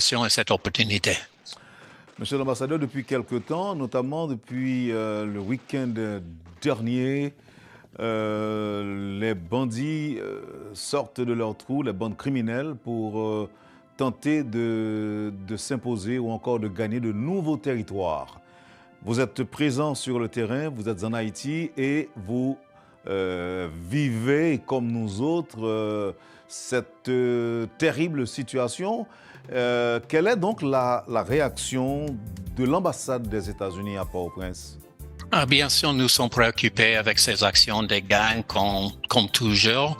et cette opportunité. Monsieur l'ambassadeur, depuis quelque temps, notamment depuis le week-end dernier, les bandits sortent de leur trou, les bandes criminelles, pour tenter de s'imposer ou encore de gagner de nouveaux territoires. Vous êtes présent sur le terrain, vous êtes en Haïti et vous vivez comme nous autres cette terrible situation. Quelle est donc la réaction de l'ambassade des États-Unis à Port-au-Prince? Bien sûr, nous sommes préoccupés avec ces actions des gangs comme toujours.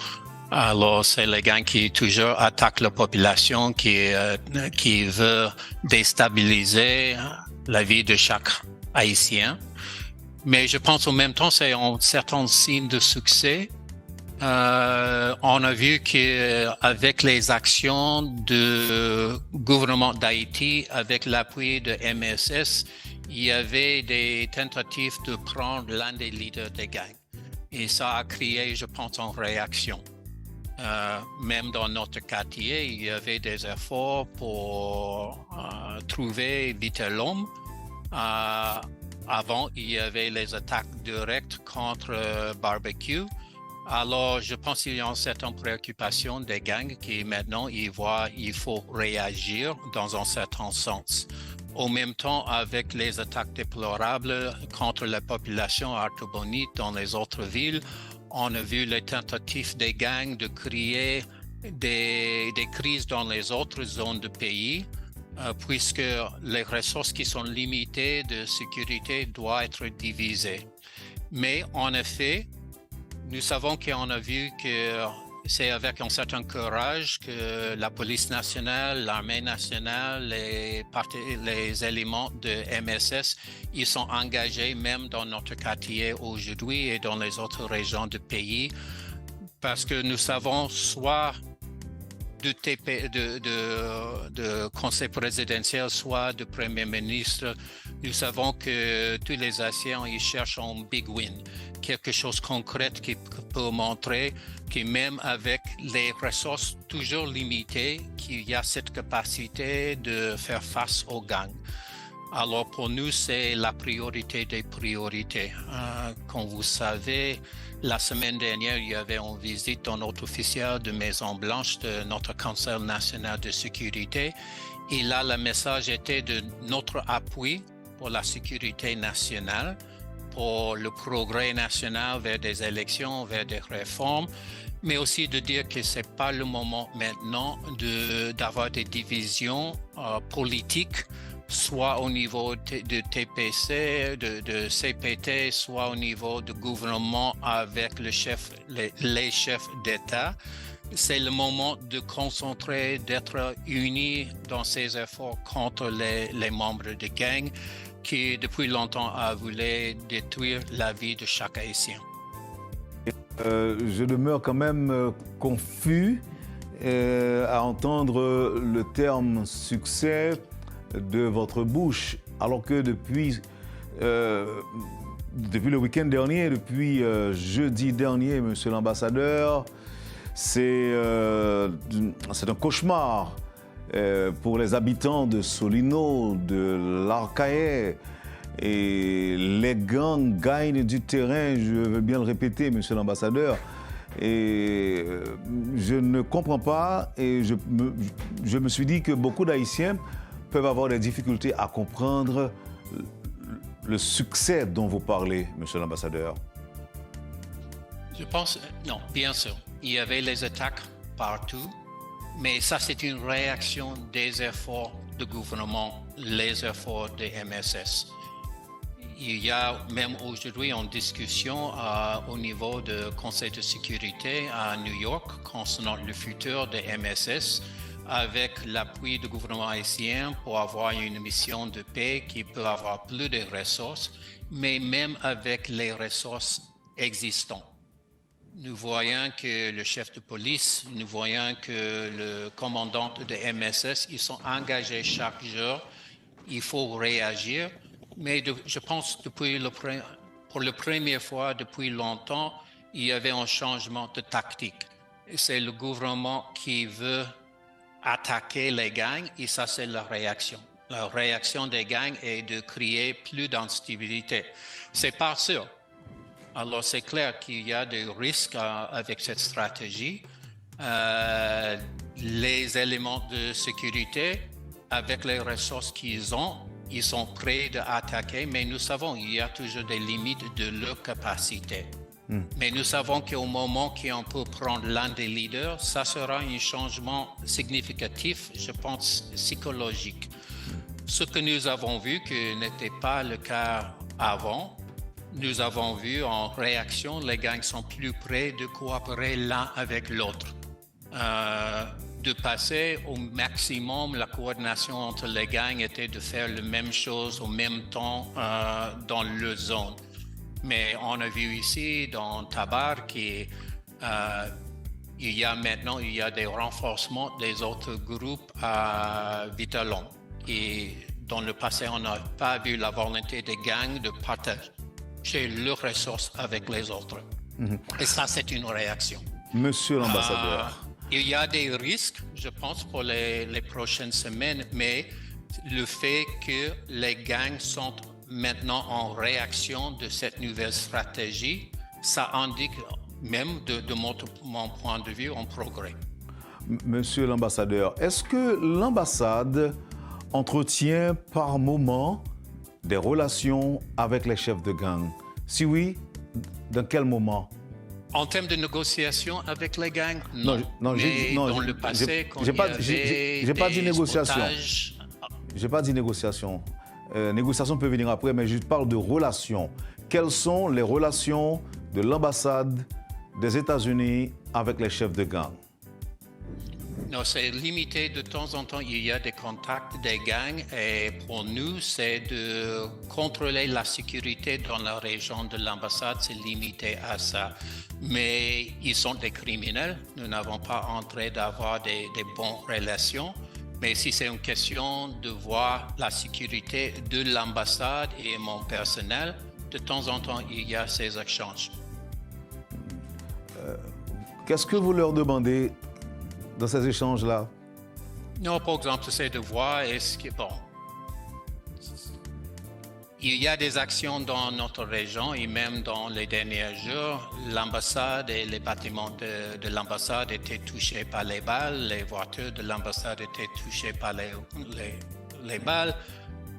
Alors, c'est les gangs qui toujours attaquent la population, qui veut déstabiliser la vie de chaque Haïtien. Mais je pense en même temps, c'est un certain signe de succès. On a vu qu'avec les actions du gouvernement d'Haïti, avec l'appui de MSS, il y avait des tentatives de prendre l'un des leaders des gangs. Et ça a créé, je pense, une réaction. Même dans notre quartier, il y avait des efforts pour trouver vite l'homme. Avant, il y avait les attaques directes contre barbecue. Alors, je pense qu'il y a une certaine préoccupation des gangs qui maintenant, ils voient qu'il faut réagir dans un certain sens. En même temps, avec les attaques déplorables contre la population artibonite dans les autres villes, on a vu les tentatives des gangs de créer des crises dans les autres zones du pays, puisque les ressources qui sont limitées de sécurité doivent être divisées. Mais en effet, nous savons qu'on a vu que c'est avec un certain courage que la police nationale, l'armée nationale, les éléments de MSS, ils sont engagés même dans notre quartier aujourd'hui et dans les autres régions du pays, parce que nous savons soit de conseil présidentiel, soit de premier ministre, nous savons que tous les Haïtiens, ils cherchent un big win, quelque chose de concret qui peut montrer que même avec les ressources toujours limitées, qu'il y a cette capacité de faire face aux gangs. Alors pour nous, c'est la priorité des priorités. Comme vous savez, la semaine dernière, il y avait une visite d'un autre officiel de Maison-Blanche de notre Conseil national de sécurité. Et là, le message était de notre appui pour la sécurité nationale, pour le progrès national vers des élections, vers des réformes, mais aussi de dire que ce n'est pas le moment maintenant d'avoir des divisions politiques, soit au niveau de TPC, de CPT, soit au niveau du gouvernement avec les chefs d'État. C'est le moment de concentrer, d'être unis dans ces efforts contre les membres de gangs qui, depuis longtemps, a voulu détruire la vie de chaque Haïtien. Je demeure quand même confus à entendre le terme succès de votre bouche, alors que depuis le week-end dernier, depuis jeudi dernier, monsieur l'ambassadeur, c'est un cauchemar pour les habitants de Solino, de l'Arcahaie. Et les gangs gagnent du terrain, je veux bien le répéter, monsieur l'ambassadeur. Et je ne comprends pas et je me suis dit que beaucoup d'Haïtiens peuvent avoir des difficultés à comprendre le succès dont vous parlez, monsieur l'ambassadeur. Je pense, non, bien sûr, il y avait les attaques partout, mais ça c'est une réaction des efforts du gouvernement, les efforts des MSS. Il y a même aujourd'hui une discussion au niveau du Conseil de sécurité à New York concernant le futur de MSS avec l'appui du gouvernement haïtien pour avoir une mission de paix qui peut avoir plus de ressources, mais même avec les ressources existantes. Nous voyons que le chef de police, nous voyons que le commandant de MSS, ils sont engagés chaque jour. Il faut réagir. Mais je pense que pour la première fois depuis longtemps, il y avait un changement de tactique. C'est le gouvernement qui veut attaquer les gangs et ça, c'est la réaction. La réaction des gangs est de créer plus d'instabilité. C'est pas sûr. Alors, c'est clair qu'il y a des risques avec cette stratégie. Les éléments de sécurité, avec les ressources qu'ils ont, ils sont prêts d'attaquer, mais nous savons qu'il y a toujours des limites de leur capacité. Mais nous savons qu'au moment qu'on peut prendre l'un des leaders, ça sera un changement significatif, je pense, psychologique. Ce que nous avons vu, que n'était pas le cas avant, nous avons vu en réaction, les gangs sont plus près de coopérer l'un avec l'autre. De passer au maximum, la coordination entre les gangs était de faire la même chose au même temps dans leur zone. Mais on a vu ici dans Tabar qu'il y a maintenant des renforcements des autres groupes à Vitalon. Et dans le passé, on n'a pas vu la volonté des gangs de partager leurs ressources avec les autres. Et ça, c'est une réaction. Monsieur l'ambassadeur. Il y a des risques, je pense, pour les prochaines semaines, mais le fait que les gangs sont maintenant en réaction de cette nouvelle stratégie, ça indique même de mon point de vue un progrès. Monsieur l'ambassadeur, est-ce que l'ambassade entretient par moment des relations avec les chefs de gang? Si oui, dans quel moment? En termes de négociation avec les gangs, non. Dans le passé, quand il y avait j'ai pas dit des négociation. sabotages, J'ai pas dit négociation. Négociation peut venir après, mais je parle de relations. Quelles sont les relations de l'ambassade des États-Unis avec les chefs de gang? Non, c'est limité. De temps en temps, il y a des contacts des gangs et pour nous, c'est de contrôler la sécurité dans la région de l'ambassade. C'est limité à ça. Mais ils sont des criminels. Nous n'avons pas entré d'avoir des bonnes relations. Mais si c'est une question de voir la sécurité de l'ambassade et mon personnel, de temps en temps, il y a ces échanges. Qu'est-ce que vous leur demandez dans ces échanges-là? Non, par exemple, c'est de voir est-ce que, il y a des actions dans notre région et même dans les derniers jours, l'ambassade et les bâtiments de l'ambassade étaient touchés par les balles, les voitures de l'ambassade étaient touchées par les balles.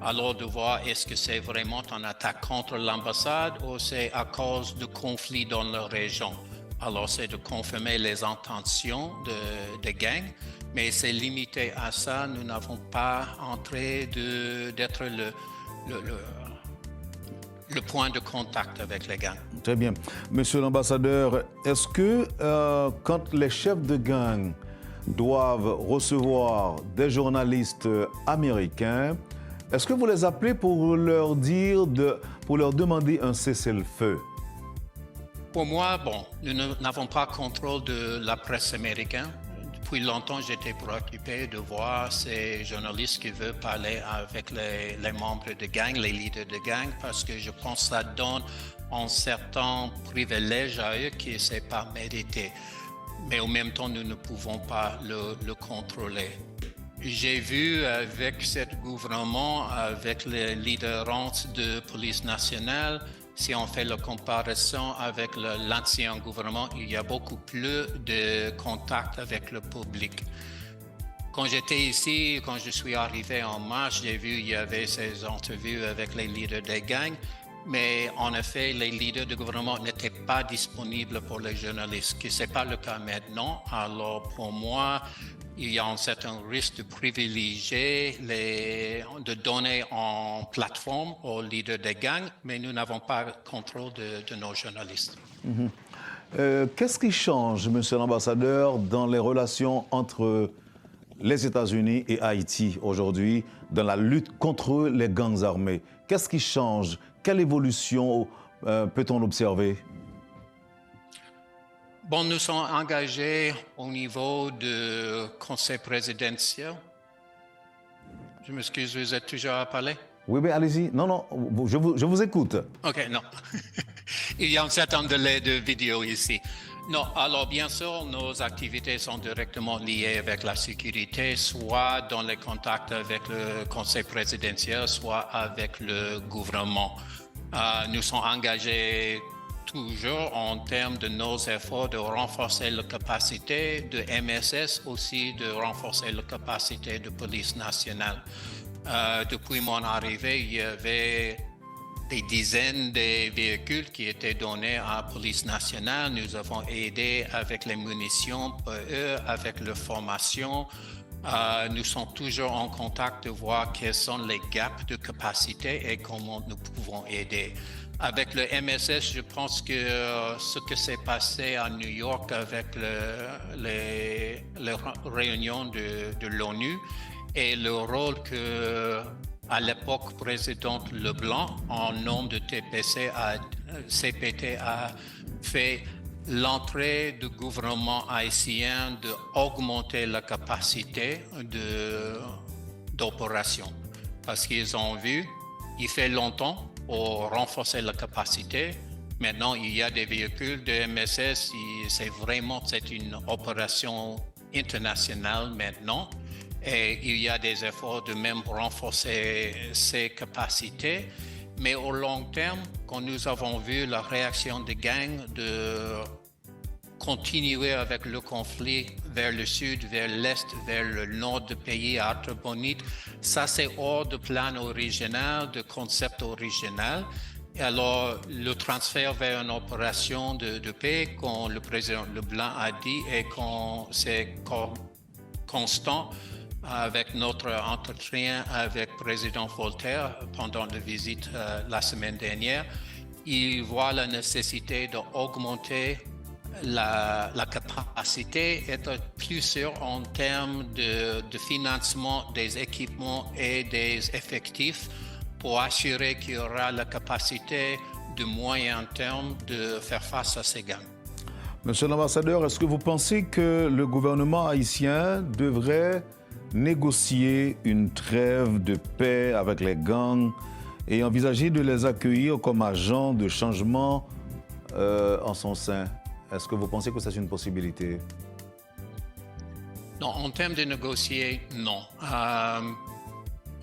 Alors de voir est-ce que c'est vraiment une attaque contre l'ambassade ou c'est à cause de conflits dans la région. Alors c'est de confirmer les intentions des gangs, mais c'est limité à ça. Nous n'avons pas entré d'être le point de contact avec les gangs. Très bien. Monsieur l'ambassadeur, est-ce que quand les chefs de gang doivent recevoir des journalistes américains, est-ce que vous les appelez pour leur demander un cessez-le-feu? Pour moi, nous n'avons pas contrôle de la presse américaine. Depuis longtemps, j'étais préoccupé de voir ces journalistes qui veulent parler avec les membres de gang, les leaders de gang, parce que je pense que ça donne un certain privilège à eux qui n'est pas mérité. Mais en même temps, nous ne pouvons pas le contrôler. J'ai vu avec ce gouvernement, avec les leaders de police nationale, si on fait la comparaison avec l'ancien gouvernement, il y a beaucoup plus de contact avec le public. Quand j'étais ici, quand je suis arrivé en mars, j'ai vu qu'il y avait ces entrevues avec les leaders des gangs, mais en effet, les leaders du gouvernement n'étaient pas disponibles pour les journalistes, ce n'est pas le cas maintenant. Alors pour moi, il y a un certain risque de privilégier, de donner en plateforme aux leaders des gangs, mais nous n'avons pas le contrôle de nos journalistes. Qu'est-ce qui change, monsieur l'ambassadeur, dans les relations entre les États-Unis et Haïti aujourd'hui, dans la lutte contre les gangs armés? Qu'est-ce qui change? Quelle évolution peut-on observer? Nous sommes engagés au niveau du conseil présidentiel. Je m'excuse, vous êtes toujours à parler? Oui, mais allez-y. Non, je vous écoute. OK, non. Il y a un certain délai de vidéo ici. Non, alors bien sûr, nos activités sont directement liées avec la sécurité, soit dans les contacts avec le Conseil présidentiel, soit avec le gouvernement. Nous sommes engagés toujours en termes de nos efforts de renforcer la capacité de MSS, aussi de renforcer la capacité de police nationale. Depuis mon arrivée, il y avait des dizaines de véhicules qui étaient donnés à la police nationale. Nous avons aidé avec les munitions pour eux, avec leur formation. Nous sommes toujours en contact de voir quels sont les gaps de capacité et comment nous pouvons aider. Avec le MSS, je pense que ce qui s'est passé à New York avec les réunions de l'ONU et le rôle que à l'époque, président Leblanc, en nom de CPT, a fait l'entrée du gouvernement haïtien d'augmenter la capacité d'opération. Parce qu'ils ont vu, il fait longtemps pour renforcer la capacité. Maintenant, il y a des véhicules de MSS. C'est une opération internationale maintenant. Et il y a des efforts de même renforcer ces capacités. Mais au long terme, quand nous avons vu la réaction des gangs de continuer avec le conflit vers le sud, vers l'est, vers le nord du pays, à Artibonite, ça c'est hors du plan original, de concept original. Et alors, le transfert vers une opération de paix, comme le président Leblanc a dit, et quand c'est constant, avec notre entretien avec le président Voltaire pendant la visite la semaine dernière, il voit la nécessité d'augmenter la capacité, être plus sûr en termes de financement des équipements et des effectifs pour assurer qu'il y aura la capacité de moyen terme de faire face à ces gangs. Monsieur l'ambassadeur, est-ce que vous pensez que le gouvernement haïtien devrait négocier une trêve de paix avec les gangs et envisager de les accueillir comme agents de changement en son sein? Est-ce que vous pensez que c'est une possibilité? Non, en termes de négocier, non.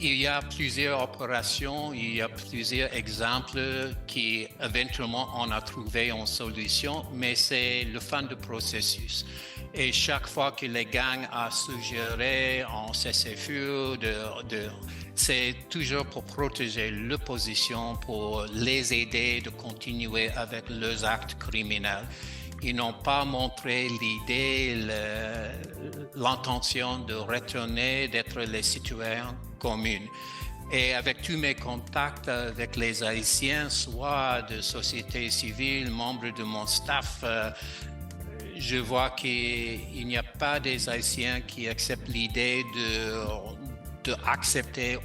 Il y a plusieurs opérations, il y a plusieurs exemples qui éventuellement on a trouvé une solution, mais c'est le fin du processus. Et chaque fois que les gangs ont suggéré en cessez-le-feu, c'est toujours pour protéger l'opposition, pour les aider de continuer avec leurs actes criminels. Ils n'ont pas montré l'idée, l'intention de retourner, d'être les citoyens communs. Et avec tous mes contacts avec les Haïtiens, soit de société civile, membres de mon staff, je vois qu'il n'y a pas des Haïtiens qui acceptent l'idée d'accepter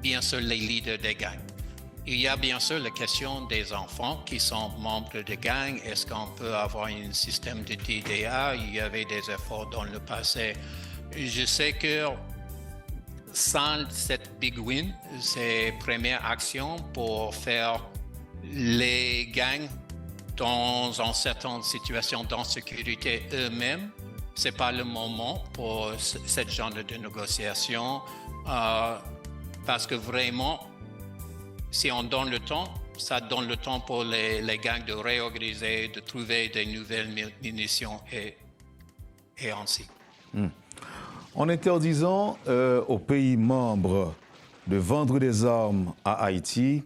bien sûr les leaders des gangs. Il y a bien sûr la question des enfants qui sont membres de gangs. Est-ce qu'on peut avoir un système de DDA? Il y avait des efforts dans le passé. Je sais que sans cette big win, ces premières actions pour faire les gangs dans une certaine situation d'insécurité eux-mêmes, ce n'est pas le moment pour ce genre de négociation parce que vraiment, si on donne le temps, ça donne le temps pour les gangs de réorganiser, de trouver des nouvelles munitions et ainsi. En interdisant aux pays membres de vendre des armes à Haïti,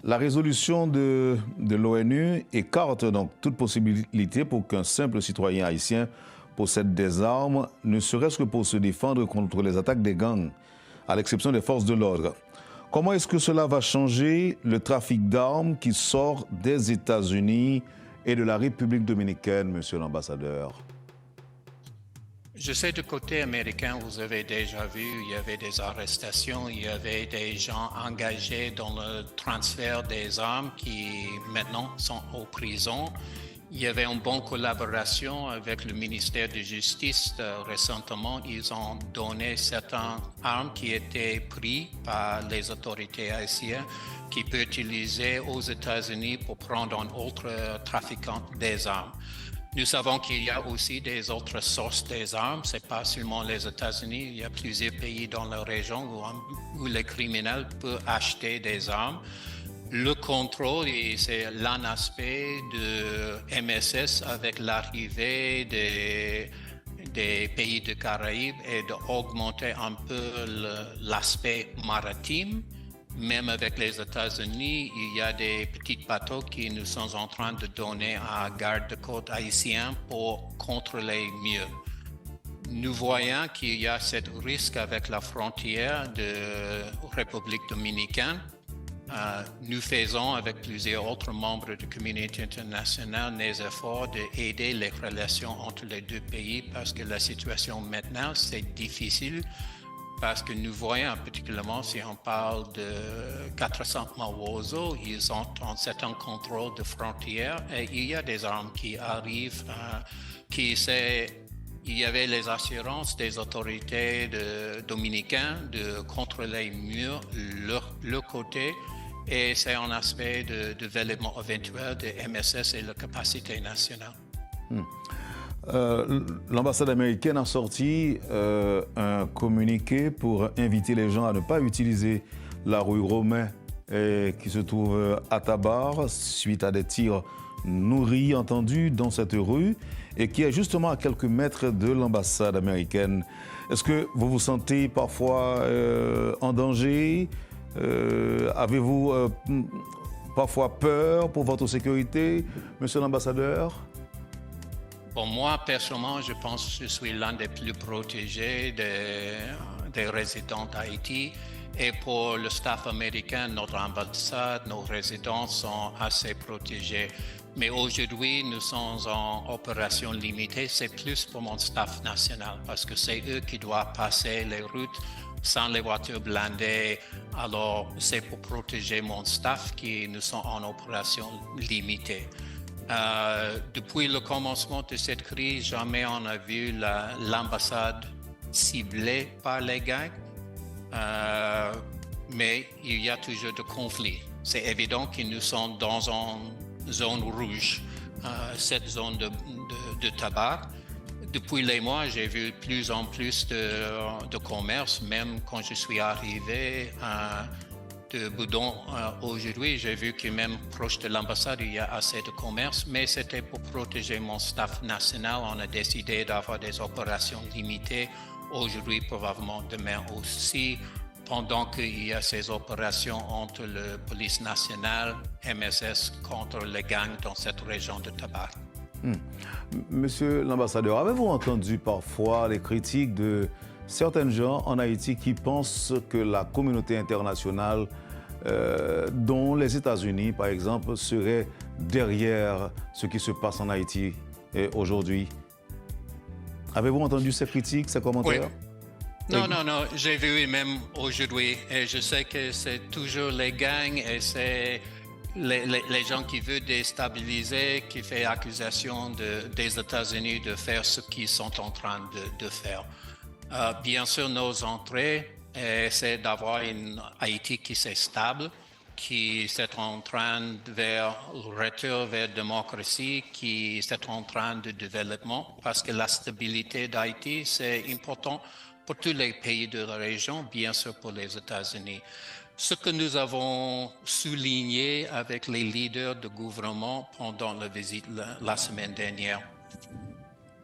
la résolution de l'ONU écarte donc toute possibilité pour qu'un simple citoyen haïtien possède des armes, ne serait-ce que pour se défendre contre les attaques des gangs, à l'exception des forces de l'ordre. Comment est-ce que cela va changer le trafic d'armes qui sort des États-Unis et de la République dominicaine, monsieur l'ambassadeur? Je sais du côté américain, vous avez déjà vu, il y avait des arrestations, il y avait des gens engagés dans le transfert des armes qui maintenant sont en prison. Il y avait une bonne collaboration avec le ministère de Justice. Récemment, ils ont donné certaines armes qui étaient prises par les autorités haïtiennes qui peuvent utiliser aux États-Unis pour prendre un autre trafiquant des armes. Nous savons qu'il y a aussi des autres sources des armes. Ce n'est pas seulement les États-Unis. Il y a plusieurs pays dans la région où les criminels peuvent acheter des armes. Le contrôle, c'est l'un aspect de MSS avec l'arrivée des pays de Caraïbes et d'augmenter un peu l'aspect maritime. Même avec les États-Unis, il y a des petits bateaux qui nous sommes en train de donner à garde-côte haïtien pour contrôler mieux. Nous voyons qu'il y a ce risque avec la frontière de République dominicaine. Nous faisons avec plusieurs autres membres de la communauté internationale des efforts d'aider les relations entre les deux pays parce que la situation maintenant, c'est difficile parce que nous voyons particulièrement si on parle de 400 Mawozo, ils ont un certain contrôle de frontières et il y a des armes qui arrivent, il y avait les assurances des autorités dominicaines de contrôler mieux leur côté. Et c'est un aspect de développement éventuel de MSS et la capacité nationale. L'ambassade américaine a sorti un communiqué pour inviter les gens à ne pas utiliser la rue Romain qui se trouve à Tabar suite à des tirs nourris entendus dans cette rue et qui est justement à quelques mètres de l'ambassade américaine. Est-ce que vous vous sentez parfois en danger ? Avez-vous parfois peur pour votre sécurité, monsieur l'ambassadeur? Pour moi, personnellement, je pense que je suis l'un des plus protégés des résidents d'Haïti. Et pour le staff américain, notre ambassade, nos résidents sont assez protégés. Mais aujourd'hui, nous sommes en opération limitée. C'est plus pour mon staff national parce que c'est eux qui doivent passer les routes sans les voitures blindées. Alors, c'est pour protéger mon staff que nous sommes en opération limitée. Depuis le commencement de cette crise, jamais on a vu l'ambassade ciblée par les gangs. Mais il y a toujours des conflits. C'est évident que nous sommes dans une zone rouge, cette zone de tabac. Depuis les mois, j'ai vu de plus en plus de commerce, même quand je suis arrivé de Boudon aujourd'hui, j'ai vu que même proche de l'ambassade, il y a assez de commerce, mais c'était pour protéger mon staff national. On a décidé d'avoir des opérations limitées aujourd'hui, probablement demain aussi, pendant qu'il y a ces opérations entre la police nationale, MSS, contre les gangs dans cette région de Tabar. Monsieur l'ambassadeur, avez-vous entendu parfois les critiques de certains gens en Haïti qui pensent que la communauté internationale, dont les États-Unis par exemple, serait derrière ce qui se passe en Haïti aujourd'hui? Avez-vous entendu ces critiques, ces commentaires? Oui. Non, j'ai vu même aujourd'hui. Et je sais que c'est toujours les gangs et c'est les gens qui veulent déstabiliser, qui font accusation des États-Unis de faire ce qu'ils sont en train de faire. Bien sûr, nos entrées, c'est d'avoir une Haïti qui est stable, qui est en train vers le retour vers la démocratie, qui est en train de développement, parce que la stabilité d'Haïti, c'est important pour tous les pays de la région, bien sûr pour les États-Unis. Ce que nous avons souligné avec les leaders de gouvernement pendant la visite la semaine dernière,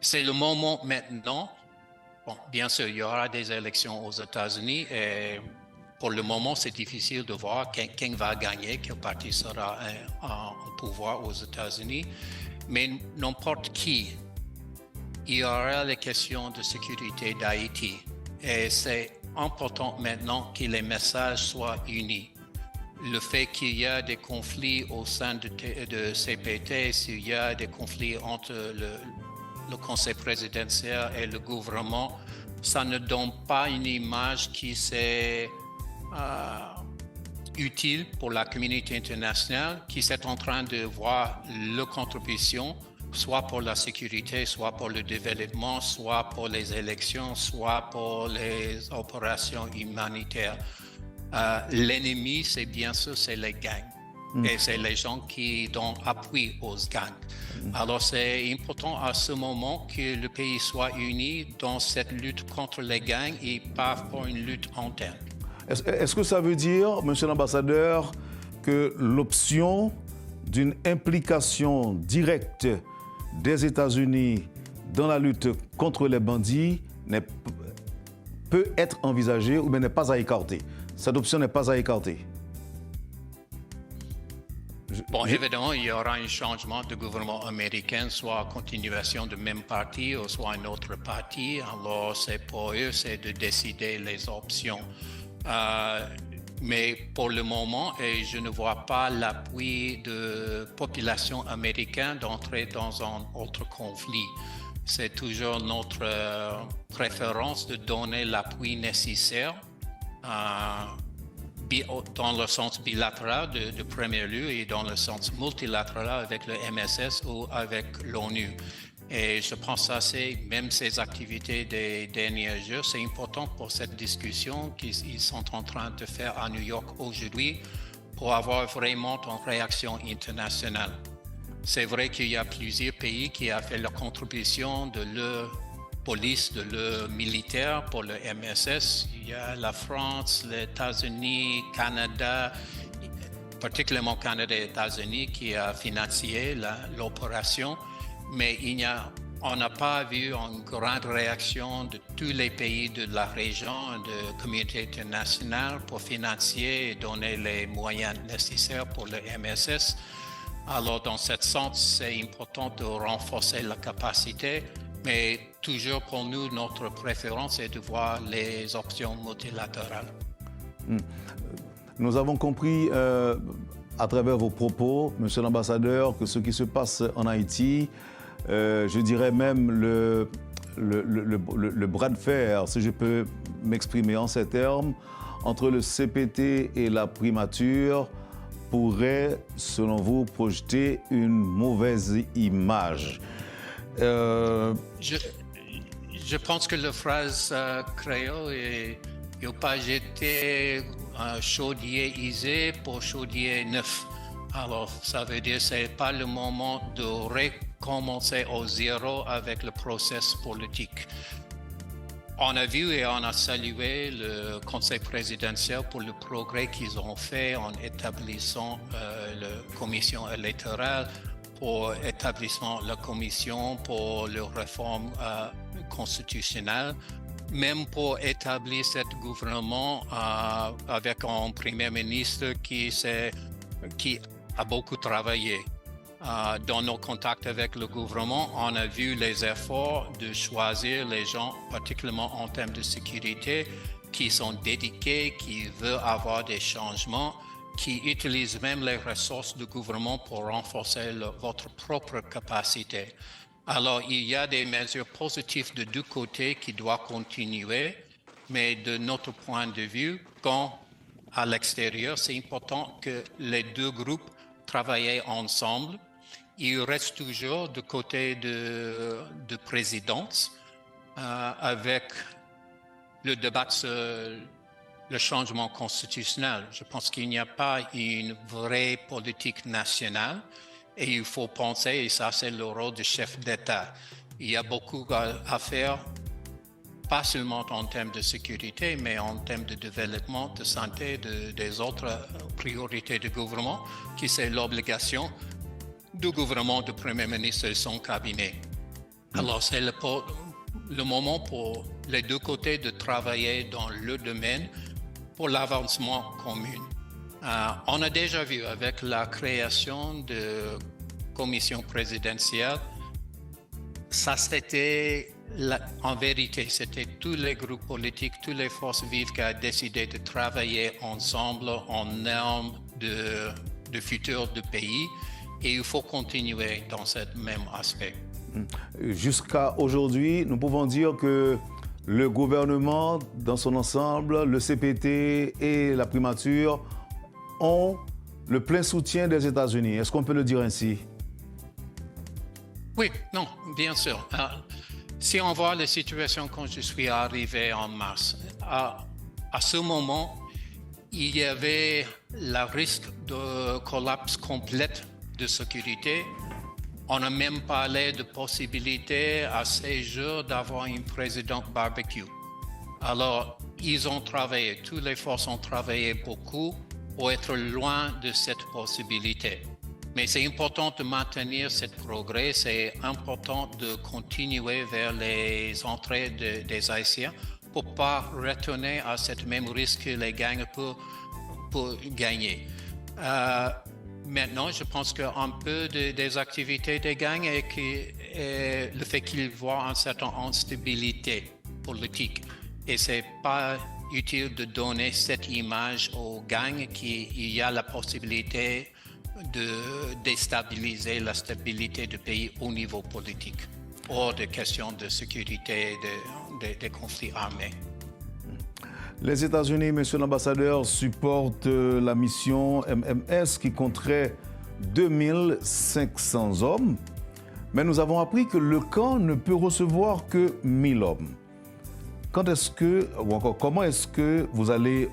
c'est le moment maintenant. Bon, bien sûr, il y aura des élections aux États-Unis et pour le moment, c'est difficile de voir qui va gagner, quel parti sera au pouvoir aux États-Unis. Mais n'importe qui, il y aura les questions de sécurité d'Haïti. Et c'est important maintenant que les messages soient unis. Le fait qu'il y a des conflits au sein de CPT, s'il y a des conflits entre le conseil présidentiel et le gouvernement, ça ne donne pas une image qui est utile pour la communauté internationale qui est en train de voir leur contribution, soit pour la sécurité, soit pour le développement, soit pour les élections, soit pour les opérations humanitaires. L'ennemi, c'est bien sûr, c'est les gangs. Et c'est les gens qui donnent appui aux gangs. Alors, c'est important à ce moment que le pays soit uni dans cette lutte contre les gangs et pas pour une lutte interne. Est-ce que ça veut dire, monsieur l'ambassadeur, que l'option d'une implication directe des États-Unis dans la lutte contre les bandits peut être envisagée ou bien n'est pas à écarter? Cette option n'est pas à écarter. Bon, évidemment, il y aura un changement de gouvernement américain, soit continuation du même parti ou soit un autre parti. Alors, c'est pour eux, c'est de décider les options. Mais pour le moment, et je ne vois pas l'appui de population américaine d'entrer dans un autre conflit. C'est toujours notre préférence de donner l'appui nécessaire dans le sens bilatéral de premier lieu et dans le sens multilatéral avec le MSS ou avec l'ONU. Et je pense que c'est même ces activités des derniers jours, c'est important pour cette discussion qu'ils sont en train de faire à New York aujourd'hui pour avoir vraiment une réaction internationale. C'est vrai qu'il y a plusieurs pays qui ont fait la contribution de leur police, de leur militaire pour le MSS. Il y a la France, les États-Unis, Canada, particulièrement Canada et États-Unis qui a financé l'opération. Mais on n'a pas vu une grande réaction de tous les pays de la région, de communauté internationale pour financer et donner les moyens nécessaires pour le MSS. Alors, dans ce sens, c'est important de renforcer la capacité, mais toujours pour nous, notre préférence est de voir les options multilatérales. Nous avons compris à travers vos propos, monsieur l'ambassadeur, que ce qui se passe en Haïti, je dirais même le bras de fer, si je peux m'exprimer en ces termes, entre le CPT et la primature pourrait, selon vous, projeter une mauvaise image. Je pense que la phrase créole est « il n'a pas jeté un chaudier usé pour chaudier neuf ». Alors, ça veut dire que ce n'est pas le moment de recommencer au zéro avec le processus politique. On a vu et on a salué le Conseil présidentiel pour le progrès qu'ils ont fait en établissant la commission électorale, pour établissement la commission pour la réforme constitutionnelle, même pour établir ce gouvernement avec un premier ministre qui a beaucoup travaillé. Dans nos contacts avec le gouvernement, on a vu les efforts de choisir les gens, particulièrement en termes de sécurité, qui sont dédiés, qui veulent avoir des changements, qui utilisent même les ressources du gouvernement pour renforcer votre propre capacité. Alors, il y a des mesures positives de deux côtés qui doivent continuer, mais de notre point de vue, quand à l'extérieur, c'est important que les deux groupes travaillent ensemble. Il reste toujours du côté de présidence avec le débat sur le changement constitutionnel. Je pense qu'il n'y a pas une vraie politique nationale et il faut penser, et ça c'est le rôle du chef d'État. Il y a beaucoup à faire, pas seulement en termes de sécurité, mais en termes de développement, de santé, des autres priorités du gouvernement, qui c'est l'obligation du gouvernement, du Premier ministre et son cabinet. Alors, c'est le moment pour les deux côtés de travailler dans le domaine pour l'avancement commun. On a déjà vu avec la création de commission présidentielle, ça c'était, en vérité, c'était tous les groupes politiques, toutes les forces vives qui ont décidé de travailler ensemble en termes de futur du pays. Et il faut continuer dans ce même aspect. Jusqu'à aujourd'hui, nous pouvons dire que le gouvernement, dans son ensemble, le CPT et la primature, ont le plein soutien des États-Unis. Est-ce qu'on peut le dire ainsi? Oui, non, bien sûr. Si on voit la situation quand je suis arrivé en mars, à ce moment, il y avait le risque de collapse complète de sécurité. On a même parlé de possibilité à ces jours d'avoir un président barbecue. Alors, ils ont travaillé, toutes les forces ont travaillé beaucoup pour être loin de cette possibilité. Mais c'est important de maintenir ce progrès, c'est important de continuer vers les entrées des Haïtiens pour ne pas retourner à ce même risque que les gangs peuvent gagner. Maintenant, je pense qu'un peu des activités des gangs et le fait qu'ils voient une certaine instabilité politique. Et ce n'est pas utile de donner cette image aux gangs qu'il y a la possibilité de déstabiliser la stabilité du pays au niveau politique, hors de questions de sécurité, des conflits armés. Les États-Unis, monsieur l'ambassadeur, supportent la mission MMS qui compterait 2500 hommes. Mais nous avons appris que le camp ne peut recevoir que 1000 hommes. Quand est-ce que, ou encore comment est-ce que vous allez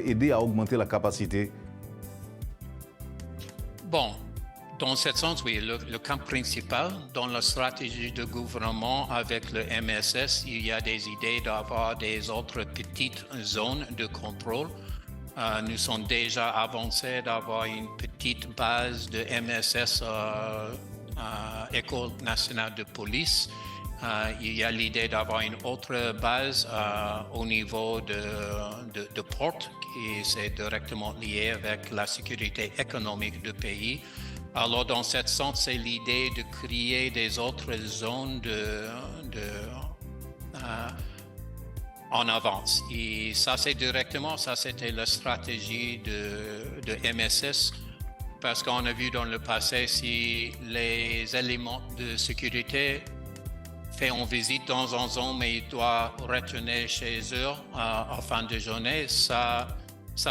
aider à augmenter la capacité? Bon, dans ce sens, oui, le camp principal, dans la stratégie de gouvernement avec le MSS, il y a des idées d'avoir des autres petites zones de contrôle. Nous sommes déjà avancés d'avoir une petite base de MSS à École nationale de police. Il y a l'idée d'avoir une autre base au niveau de porte qui est directement liée avec la sécurité économique du pays. Alors, dans ce sens, c'est l'idée de créer des autres zones en avance. Et ça, c'était la stratégie de MSS, parce qu'on a vu dans le passé, si les éléments de sécurité font une visite dans une zone, mais ils doivent retourner chez eux en fin de journée, ça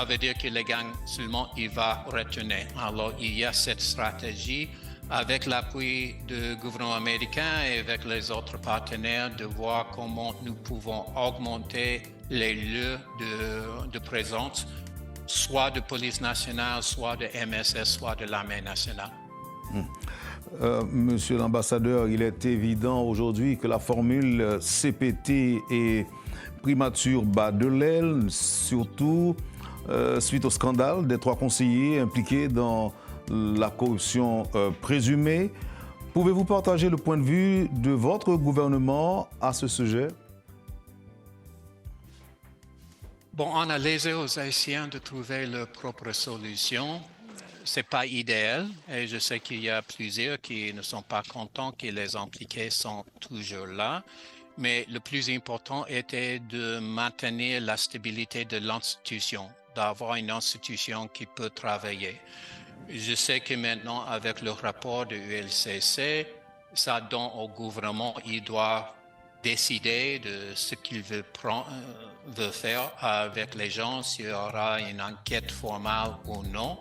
veut dire que les gangs seulement ils vont retourner. Alors il y a cette stratégie avec l'appui du gouvernement américain et avec les autres partenaires de voir comment nous pouvons augmenter les lieux de présence, soit de police nationale, soit de MSS, soit de l'armée nationale. Monsieur l'ambassadeur, il est évident aujourd'hui que la formule CPT est primature bas de l'aile, surtout suite au scandale des 3 conseillers impliqués dans la corruption présumée. Pouvez-vous partager le point de vue de votre gouvernement à ce sujet? Bon, on a laissé aux Haïtiens de trouver leur propre solution. Ce n'est pas idéal et je sais qu'il y a plusieurs qui ne sont pas contents que les impliqués sont toujours là. Mais le plus important était de maintenir la stabilité de l'institution, d'avoir une institution qui peut travailler. Je sais que maintenant, avec le rapport de l'ULCC, ça donne au gouvernement, il doit décider de ce qu'il veut faire avec les gens, s'il y aura une enquête formelle ou non.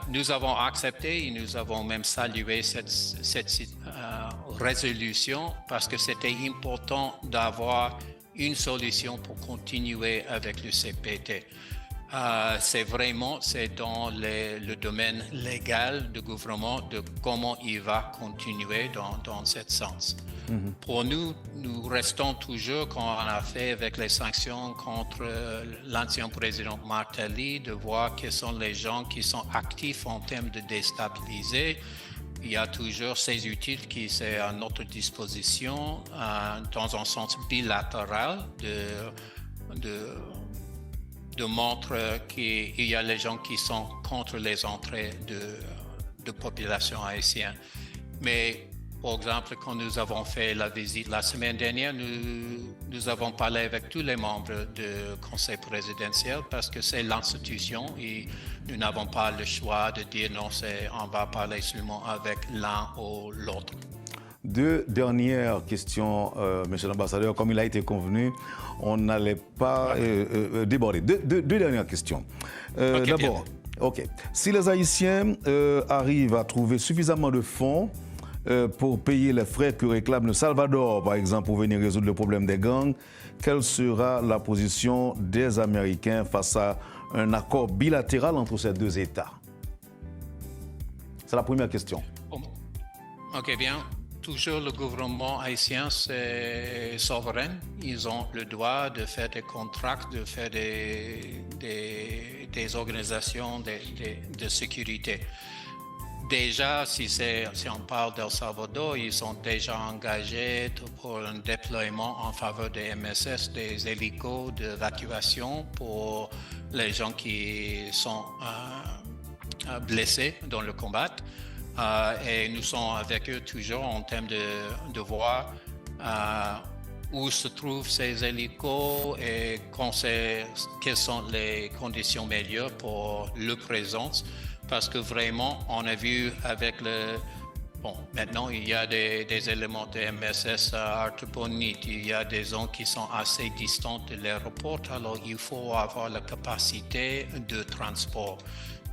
Nous avons accepté et nous avons même salué cette résolution parce que c'était important d'avoir une solution pour continuer avec le CPT. C'est dans le domaine légal du gouvernement de comment il va continuer dans ce sens. Pour nous, nous restons toujours, comme on a fait avec les sanctions contre l'ancien président Martelly, de voir quels sont les gens qui sont actifs en termes de déstabiliser. Il y a toujours ces outils qui sont à notre disposition dans un sens bilatéral de montrer qu'il y a les gens qui sont contre les entrées de population haïtienne. Mais, par exemple, quand nous avons fait la visite la semaine dernière, nous avons parlé avec tous les membres du conseil présidentiel parce que c'est l'institution et nous n'avons pas le choix de dire non, on va parler seulement avec l'un ou l'autre. 2 dernières questions, monsieur l'ambassadeur. Comme il a été convenu, on n'allait pas déborder. Deux dernières questions. D'abord, si les Haïtiens arrivent à trouver suffisamment de fonds pour payer les frais que réclame le Salvador, par exemple, pour venir résoudre le problème des gangs. Quelle sera la position des Américains face à un accord bilatéral entre ces deux États? C'est la première question. Ok, bien. Toujours le gouvernement haïtien, c'est souverain. Ils ont le droit de faire des contrats, de faire des organisations de sécurité. Déjà, si on parle d'El Salvador, ils sont déjà engagés pour un déploiement en faveur des MSS, des hélicos d'évacuation pour les gens qui sont blessés dans le combat. Et nous sommes avec eux toujours en termes de voir où se trouvent ces hélicos et quelles sont les conditions meilleures pour leur présence. Parce que vraiment, on a vu avec maintenant il y a des éléments de MSS à Artibonite, il y a des zones qui sont assez distantes de l'aéroport, alors il faut avoir la capacité de transport.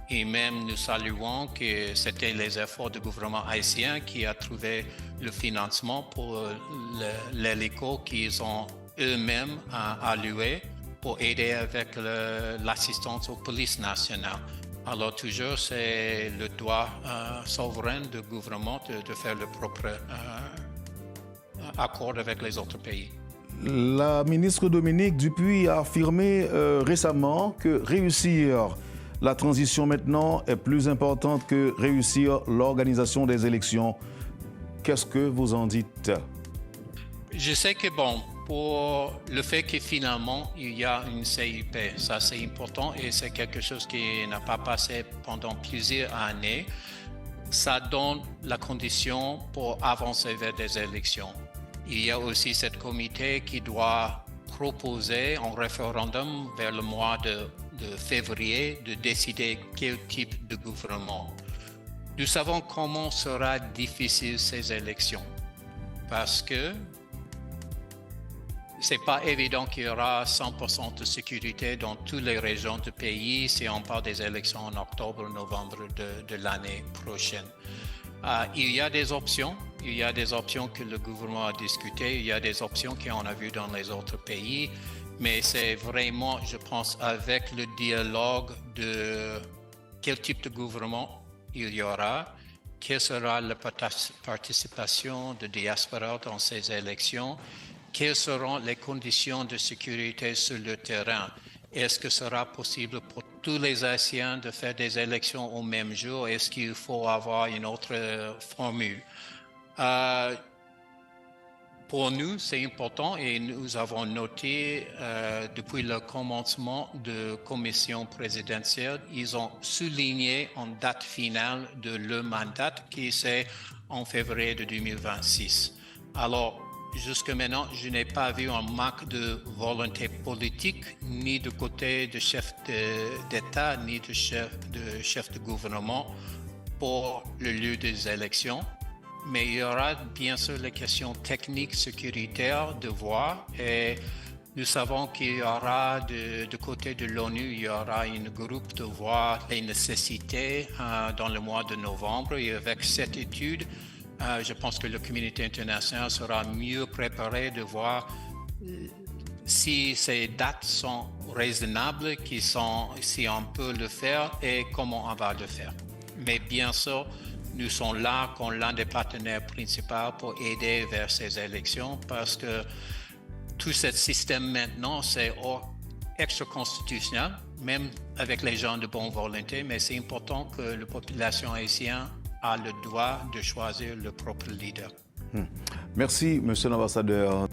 Et même nous saluons que c'était les efforts du gouvernement haïtien qui a trouvé le financement pour l'hélico qu'ils ont eux-mêmes alloué pour aider avec l'assistance aux polices nationales. Alors toujours, c'est le droit souverain du gouvernement de faire le propre accord avec les autres pays. La ministre Dominique Dupuis a affirmé récemment que réussir la transition maintenant est plus importante que réussir l'organisation des élections. Qu'est-ce que vous en dites? Je sais que pour le fait que finalement il y a une CIP, ça c'est important et c'est quelque chose qui n'a pas passé pendant plusieurs années. Ça donne la condition pour avancer vers des élections. Il y a aussi ce comité qui doit proposer en référendum vers le mois de février de décider quel type de gouvernement. Nous savons comment sera difficile ces élections parce que c'est pas évident qu'il y aura 100% de sécurité dans toutes les régions du pays si on parle des élections en octobre, novembre de l'année prochaine. Il y a des options. Il y a des options que le gouvernement a discutées. Il y a des options qu'on a vues dans les autres pays. Mais c'est vraiment, je pense, avec le dialogue de quel type de gouvernement il y aura, quelle sera la participation de diaspora dans ces élections, quelles seront les conditions de sécurité sur le terrain. Est-ce que ce sera possible pour tous les Haïtiens de faire des élections au même jour? Est-ce qu'il faut avoir une autre formule? Pour nous, c'est important et nous avons noté depuis le commencement de commission présidentielle, ils ont souligné en date finale de leur mandat qui c'est en février de 2026. Alors, jusqu'à maintenant, je n'ai pas vu un manque de volonté politique, ni du côté de chef d'État, ni de chef de gouvernement pour le lieu des élections. Mais il y aura bien sûr les questions techniques, sécuritaires de voir. Et nous savons qu'il y aura du côté de l'ONU, il y aura un groupe de voir les nécessités dans le mois de novembre. Et avec cette étude, je pense que la communauté internationale sera mieux préparée de voir si ces dates sont raisonnables, si on peut le faire et comment on va le faire. Mais bien sûr, nous sommes là comme l'un des partenaires principaux pour aider vers ces élections parce que tout ce système maintenant, c'est extra-constitutionnel, même avec les gens de bonne volonté, mais c'est important que la population haïtienne a le droit de choisir le propre leader. Merci, monsieur l'ambassadeur.